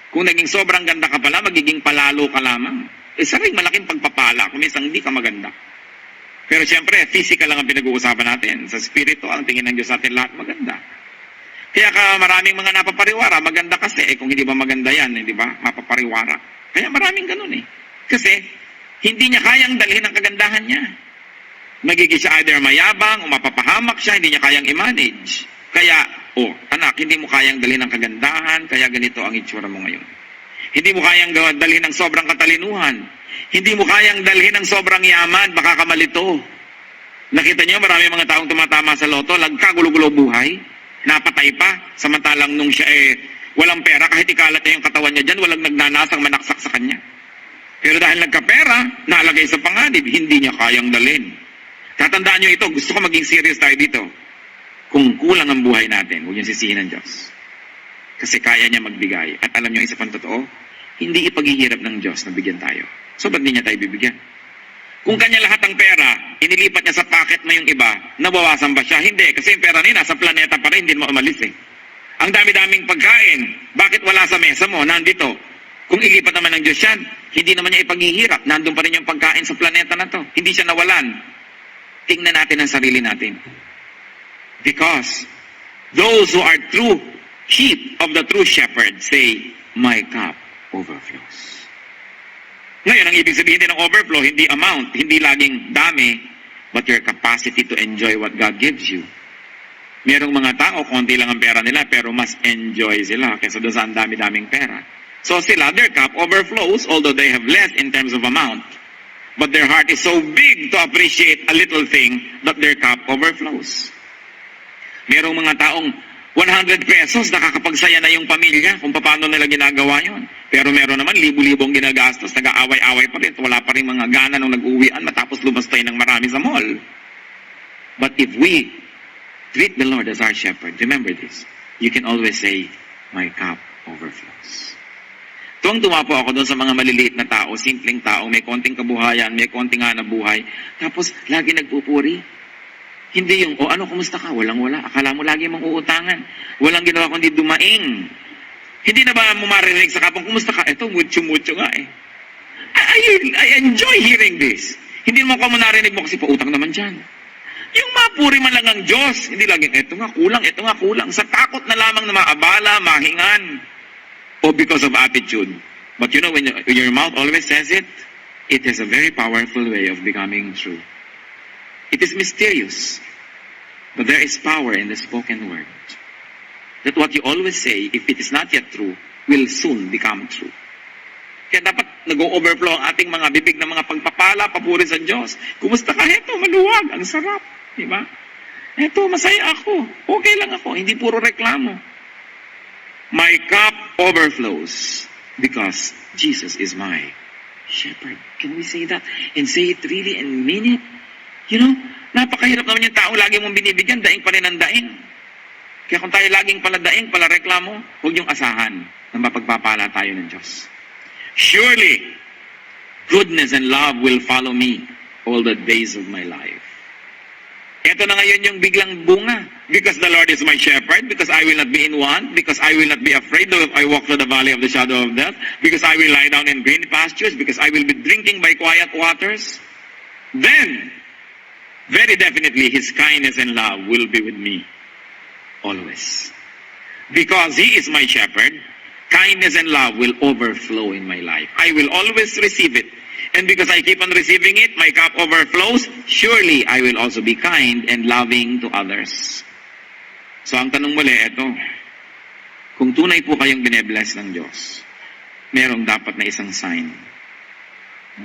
kung naging sobrang ganda ka pala, magiging palalo ka lamang. Isa rin malaking pagpapala kung minsan hindi ka maganda. Pero siyempre, physical lang ang pinag-uusapan natin. Sa spiritual, ang tingin ng Diyos sa atin lahat maganda. Kaya maraming mga napapariwara, maganda kasi. Kung hindi ba maganda yan, di ba? Mapapariwara. Kaya maraming ganun eh. Kasi, hindi niya kayang dalhin ang kagandahan niya. Magiging siya either mayabang o mapapahamak siya, hindi niya kayang i-manage. Kaya, anak, hindi mo kayang dalhin ang kagandahan, kaya ganito ang itsura mo ngayon. Hindi mo kayang dalhin ng sobrang katalinuhan. Hindi mo kayang dalhin ng sobrang yaman, baka kamalito. Nakita niyo, marami mga taong tumatama sa loto, lagkagulo-gulo buhay, napatay pa, samantalang nung siya walang pera, kahit ikalat niya yung katawan niya dyan, walang nagnanasang manaksak sa kanya. Pero dahil nagkapera, nalagay sa panganib, hindi niya kayang dalhin. Tatandaan niyo ito, gusto ko maging serious tayo dito. Kung kulang ang buhay natin, huwag niyo sisihin ng Diyos. Kasi kaya niya magbigay. At alam niyo, isa pang totoo, hindi ipaghihirap ng Diyos na bigyan tayo. So, ba't di niya tayo bibigyan? Kung kanya lahat ang pera, inilipat niya sa pocket mo yung iba, nabawasan ba siya? Hindi, kasi yung pera niya nasa planeta pa rin, hindi mo umalis eh. Ang dami-daming pagkain, bakit wala sa mesa mo? Nandito. Kung ilipat naman ng Diyos yan, hindi naman niya ipaghihirap. Nandun pa rin yung pagkain sa planeta na to. Hindi siya nawalan. Tingnan natin ang sarili natin. Because those who are true sheep of the true shepherd say, my cup overflows. Ngayon, ang ibig sabihin din ng overflow, hindi amount, hindi laging dami, but your capacity to enjoy what God gives you. Merong mga tao, konti lang ang pera nila, pero mas enjoy sila kaysa doon sa ang dami-daming pera. So sila, their cup overflows, although they have less in terms of amount. But their heart is so big to appreciate a little thing that their cup overflows. Merong mga taong 100 pesos, nakakapagsaya na yung pamilya kung paano nila ginagawa yon. Pero meron naman libu-libong ginagastos, nag-aaway-away pa rin, wala pa rin mga gana nung nag-uwian matapos lumastay ng marami sa mall. But if we treat the Lord as our shepherd, remember this, you can always say, my cup overflows. Tuwang-tuwa po ako doon sa mga maliliit na tao, simpleng tao, may konting kabuhayan, may konting hanap buhay, tapos lagi nagpupuri. Hindi yung, ano, kumusta ka? Walang-wala. Akala mo lagi mong uutangan. Walang ginawa kundi dumaing. Hindi na ba mo marinig sa kapong, kumusta ka? Ito, mucho-mucho nga eh. I enjoy hearing this. Hindi mo ka mo narinig mo kasi pautang naman dyan. Yung mapuri man lang ang Diyos, hindi laging, ito nga kulang. Sa takot na lamang na maabala, mahingan, o because of attitude. But you know, when your mouth always says it, it has a very powerful way of becoming true. It is mysterious, but there is power in the spoken word. That what you always say, if it is not yet true, will soon become true. Kaya dapat nag-overflow ang ating mga bibig ng mga pagpapala, papuri sa Diyos. Kumusta ka? Heto, maluwag, ang sarap. Diba? Heto, masaya ako. Okay lang ako, hindi puro reklamo. My cup overflows because Jesus is my shepherd. Can we say that? And say it really and mean it? You know, napakahirap naman yung tao lagi mong binibigyan, daing pa rin ang daing. Kaya kung tayo laging pala daing, pala reklamo, huwag yung asahan na mapagpapala tayo ng Diyos. Surely, goodness and love will follow me all the days of my life. Ito na ngayon yung biglang bunga. Because the Lord is my shepherd, because I will not be in want, because I will not be afraid though if I walk through the valley of the shadow of death, because I will lie down in green pastures, because I will be drinking by quiet waters. Then, very definitely, His kindness and love will be with me always. Because He is my shepherd, kindness and love will overflow in my life. I will always receive it. And because I keep on receiving it, my cup overflows, surely I will also be kind and loving to others. So ang tanong muli, eto, kung tunay po kayong binebless ng Diyos, merong dapat na isang sign.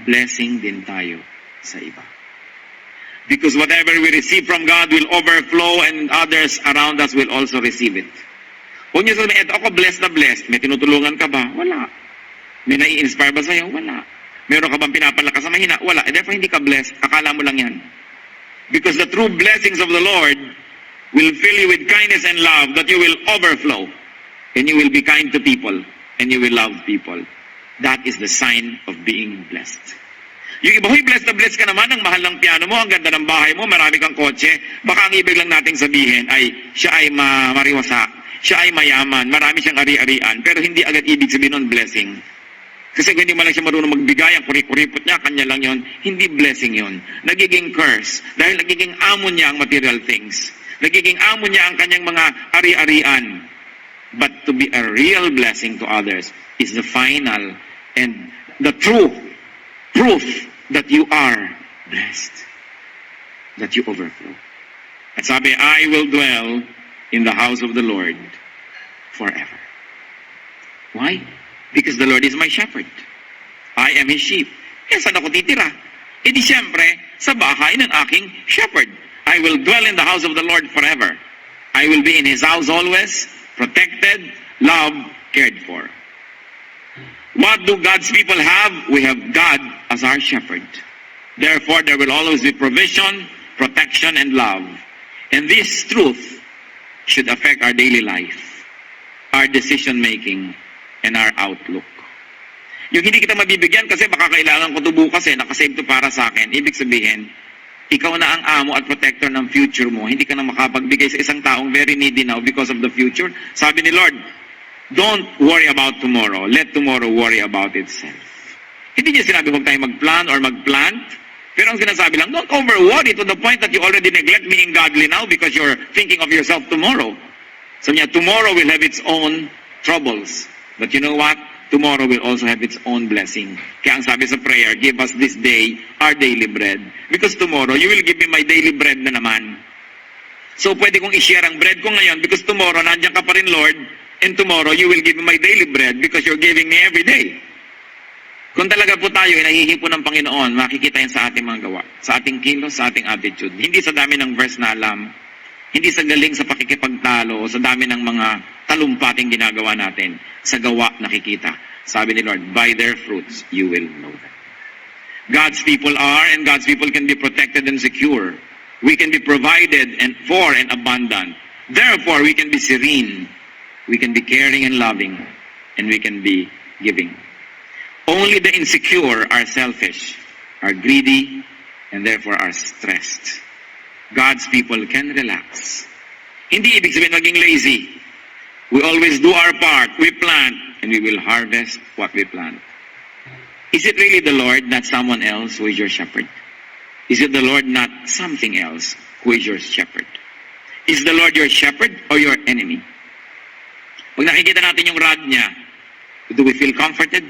Blessing din tayo sa iba. Because whatever we receive from God will overflow and others around us will also receive it. Huwag niyo sabihin, eto ako blessed na blessed. May tinutulungan ka ba? Wala. May nai-inspire ba sa'yo? Wala. Meron ka bang pinapalakas sa mahina? Wala. Therefore, hindi ka blessed. Akala mo lang yan. Because the true blessings of the Lord will fill you with kindness and love that you will overflow. And you will be kind to people. And you will love people. That is the sign of being blessed. Yung iba, huy, blessed na blessed ka naman, ang mahal ng piano mo, ang ganda ng bahay mo, marami kang kotse. Baka ang ibig lang nating sabihin ay siya ay mariwasa. Siya ay mayaman, marami siyang ari-arian, pero hindi agad ibig sabihin nun blessing. Kasi kung hindi man lang siya marunong magbigay, ang kuripot niya, kanya lang yon, hindi blessing yon. Nagiging curse, dahil nagiging amo niya ang material things. Nagiging amo niya ang kanyang mga ari-arian. But to be a real blessing to others is the final and the true proof that you are blessed. That you overflow. At sabi, I will dwell in the house of the Lord forever. Why? Because the Lord is my shepherd. I am His sheep. Eh, saan ako titira? E di siyempre, sa bahay ng aking shepherd. I will dwell in the house of the Lord forever. I will be in His house always, protected, loved, cared for. What do God's people have? We have God as our shepherd. Therefore, there will always be provision, protection, and love. And this truth should affect our daily life, our decision-making, and our outlook. Yung hindi kita mabibigyan kasi baka kailangan ko ito bukas nakasave to para sa akin. Ibig sabihin, ikaw na ang amo at protector ng future mo. Hindi ka na makapagbigay sa isang taong very needy now because of the future. Sabi ni Lord, don't worry about tomorrow. Let tomorrow worry about itself. Hindi niya sinabi huwag tayo mag-plan or mag-plant. Pero ang sinasabi lang, don't over-worry to the point that you already neglect being godly now because you're thinking of yourself tomorrow. So niya, tomorrow will have its own troubles. But you know what? Tomorrow will also have its own blessing. Kaya ang sabi sa prayer, give us this day our daily bread. Because tomorrow, you will give me my daily bread na naman. So pwede kong i-share ang bread ko ngayon because tomorrow, nandiyan ka pa rin, Lord. And tomorrow, you will give me my daily bread because you're giving me every day. Kung talaga po tayo ay nahihipo ng Panginoon, makikita yan sa ating mga gawa, sa ating kilos, sa ating attitude. Hindi sa dami ng verse na alam, hindi sa galing sa pakikipagtalo, o sa dami ng mga talumpating ginagawa natin, sa gawa nakikita. Sabi ni Lord, by their fruits you will know them. God's people are, and God's people can be protected and secure. We can be provided and for and abundant. Therefore, we can be serene. We can be caring and loving. And we can be giving. Only the insecure are selfish, are greedy, and therefore are stressed. God's people can relax. Hindi ibig sabihin maging lazy. We always do our part. We plant, and we will harvest what we plant. Is it really the Lord, not someone else, who is your shepherd? Is it the Lord, not something else, who is your shepherd? Is the Lord your shepherd or your enemy? Pag nakikita natin yung rod niya, do we feel comforted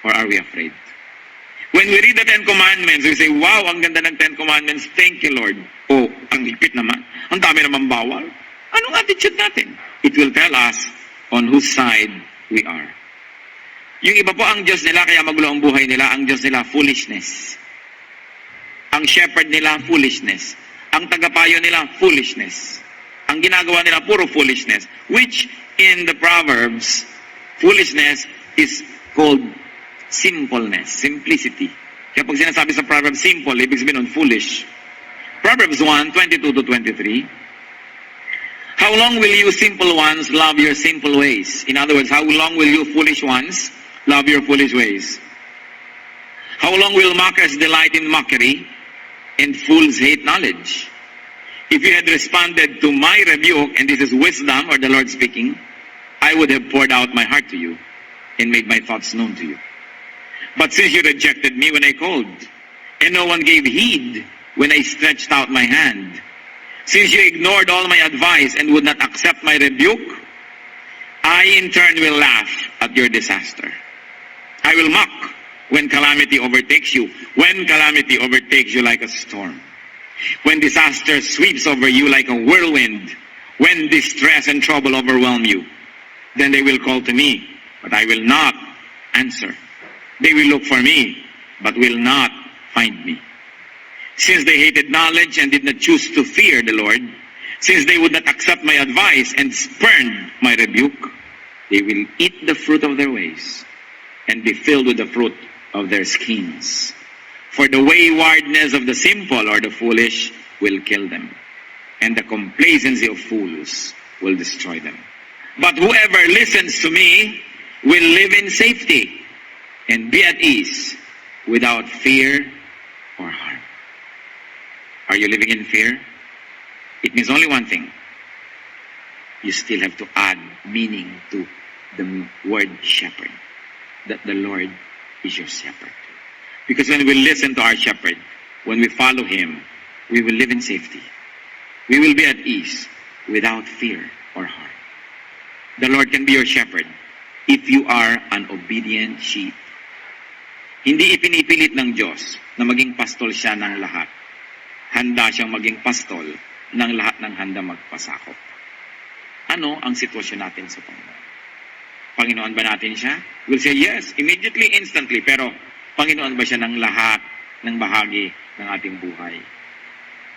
or are we afraid? When we read the Ten Commandments, we say, wow, ang ganda ng Ten Commandments. Thank you, Lord. Oh, ang higpit naman. Ang dami naman bawal. Anong attitude natin? It will tell us on whose side we are. Yung iba po, ang Diyos nila, kaya magulo ang buhay nila, ang Diyos nila, foolishness. Ang shepherd nila, foolishness. Ang tagapayo nila, foolishness. Ang ginagawa nila, puro foolishness. Which, in the Proverbs, foolishness is called simpleness, simplicity. Kaya pag sinasabi sa Proverbs, simple, ibig sabihin nun, foolish. Proverbs 1:22-23. How long will you simple ones love your simple ways? In other words, how long will you foolish ones love your foolish ways? How long will mockers delight in mockery and fools hate knowledge? If you had responded to my rebuke, and this is wisdom or the Lord speaking, I would have poured out my heart to you and made my thoughts known to you. But since you rejected me when I called, and no one gave heed when I stretched out my hand, since you ignored all my advice and would not accept my rebuke, I in turn will laugh at your disaster. I will mock when calamity overtakes you, when calamity overtakes you like a storm, when disaster sweeps over you like a whirlwind, when distress and trouble overwhelm you. Then they will call to me, but I will not answer. They will look for me, but will not find me. Since they hated knowledge and did not choose to fear the Lord, since they would not accept my advice and spurned my rebuke, they will eat the fruit of their ways and be filled with the fruit of their schemes. For the waywardness of the simple or the foolish will kill them, and the complacency of fools will destroy them. But whoever listens to me will live in safety and be at ease without fear or harm. Are you living in fear? It means only one thing. You still have to add meaning to the word shepherd. That the Lord is your shepherd. Because when we listen to our shepherd, when we follow him, we will live in safety. We will be at ease without fear or harm. The Lord can be your shepherd if you are an obedient sheep. Hindi ipinipilit ng Diyos na maging pastol siya ng lahat. Handa siyang maging pastol ng lahat ng handa magpasakop. Ano ang sitwasyon natin sa Panginoon? Panginoon ba natin siya? We'll say yes, immediately, instantly. Pero Panginoon ba siya ng lahat ng bahagi ng ating buhay?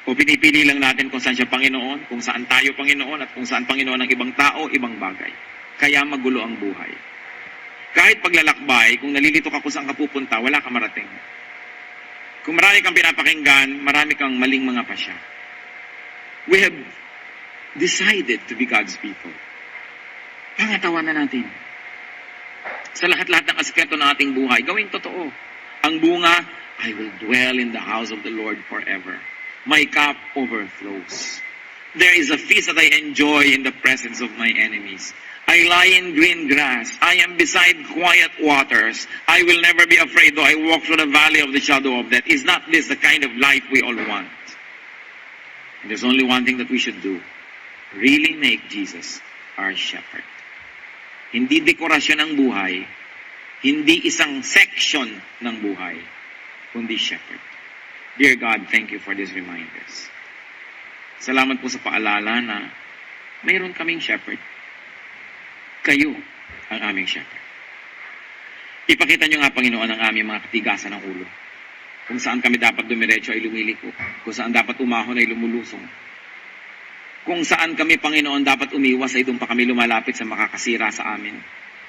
O pinipili lang natin kung saan siya Panginoon, kung saan tayo Panginoon, at kung saan Panginoon ng ibang tao, ibang bagay. Kaya magulo ang buhay. Kahit paglalakbay, kung nalilito ka kung saan ka pupunta, wala ka marating. Kung marami kang pinapakinggan, marami kang maling mga pasya. We have decided to be God's people. Pangatawan na natin. Sa lahat-lahat ng aspeto ng ating buhay, gawing totoo. Ang bunga, I will dwell in the house of the Lord forever. My cup overflows. There is a feast that I enjoy in the presence of my enemies. I lie in green grass. I am beside quiet waters. I will never be afraid though I walk through the valley of the shadow of death. Is not this the kind of life we all want? And there's only one thing that we should do. Really make Jesus our shepherd. Hindi dekorasyon ng buhay, hindi isang section ng buhay, kundi shepherd. Dear God, thank you for these reminders. Salamat po sa paalala na mayroon kaming shepherd. Kayo ang aming shepherd. Ipakita nyo nga, Panginoon, ang aming mga katigasan ng ulo. Kung saan kami dapat dumiretso ay lumiliko. Kung saan dapat umahon ay lumulusong. Kung saan kami, Panginoon, dapat umiwas ay doon pa kami lumalapit sa makakasira sa amin.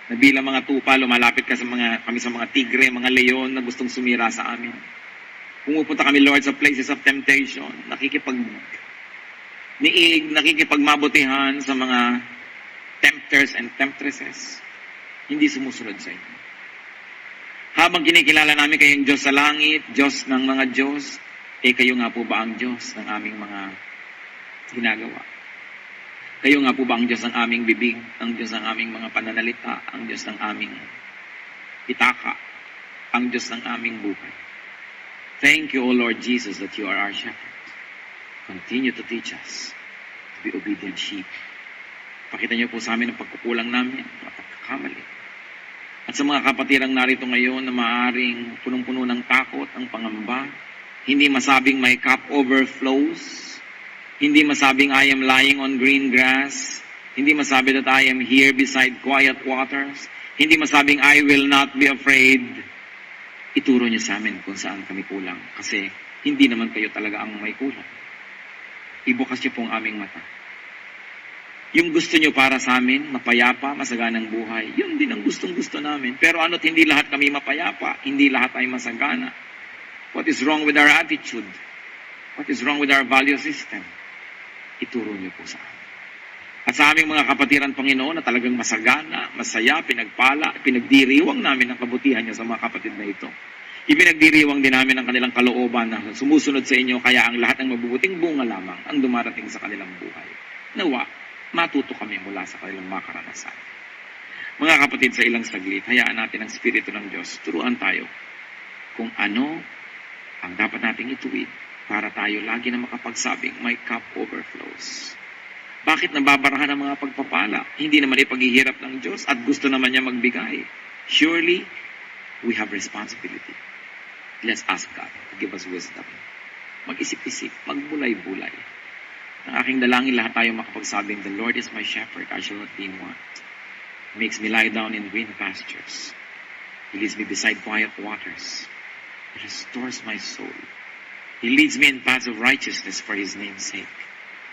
Na bilang mga tupa, lumalapit kami sa mga tigre, mga leon na gustong sumira sa amin. Pumupunta kami, Lord, sa places of temptation, nakikipagmabutihan sa mga tempters and temptresses. Hindi sumusunod sa inyo. Habang kinikilala namin kayong Diyos sa langit, Diyos ng mga Diyos, kayo nga po ba ang Diyos ng aming mga ginagawa. Kayo nga po ba ang Diyos ng aming bibig, ang Diyos ng aming mga pananalita, ang Diyos ng aming pitaka, ang Diyos ng aming buhay. Thank you, O Lord Jesus, that you are our shepherd. Continue to teach us to be obedient sheep. Pakita niyo po sa amin ang pagkukulang namin, ang pagkakamali. At sa mga kapatirang narito ngayon na maaaring punong-puno ng takot, ang pangamba, hindi masabing my cup overflows, hindi masabing I am lying on green grass, hindi masabi that I am here beside quiet waters, hindi masabing I will not be afraid. Ituro niyo sa amin kung saan kami kulang. Kasi hindi naman kayo talaga ang may kulang. Ibukas niyo pong aming mata. Yung gusto niyo para sa amin, mapayapa, masaganang buhay, yun din ang gustong-gusto namin. Pero ano't hindi lahat kami mapayapa, hindi lahat ay masagana. What is wrong with our attitude? What is wrong with our value system? Ituro niyo po sa amin. At sa aming mga kapatiran, Panginoon, na talagang masagana, masaya, pinagpala, pinagdiriwang namin ang kabutihan niyo sa mga kapatid na ito. Ipinagdiriwang din namin ang kanilang kalooban na sumusunod sa inyo, kaya ang lahat ng mabubuting bunga lamang ang dumarating sa kanilang buhay. Nawa, matuto kami mula sa kanilang mga karanasan. Mga kapatid, sa ilang saglit, hayaan natin ang Espiritu ng Diyos. Turuan tayo kung ano ang dapat nating ituwid para tayo lagi na makapagsabing, my cup overflows. Bakit nababarahan ang mga pagpapala? Hindi naman ipaghihirap ng Diyos at gusto naman niya magbigay. Surely, we have responsibility. Let's ask God to give us wisdom. Mag-isip-isip, magbulay-bulay. Ang aking dalangin, lahat tayo makapagsabing, the Lord is my shepherd, I shall not be in want. He makes me lie down in green pastures. He leads me beside quiet waters. He restores my soul. He leads me in paths of righteousness for His name's sake.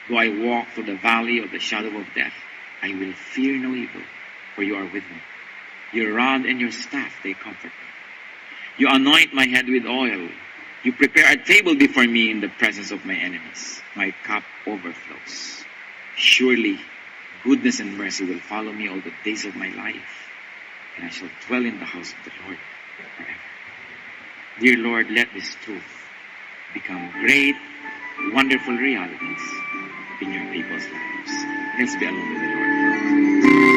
Though I walk through the valley of the shadow of death, I will fear no evil, for you are with me. Your rod and your staff, they comfort me. You anoint my head with oil. You prepare a table before me in the presence of my enemies. My cup overflows. Surely, goodness and mercy will follow me all the days of my life, and I shall dwell in the house of the Lord forever. Dear Lord, let this truth become great, wonderful realities in your people's lives. Let's be alone with the Lord.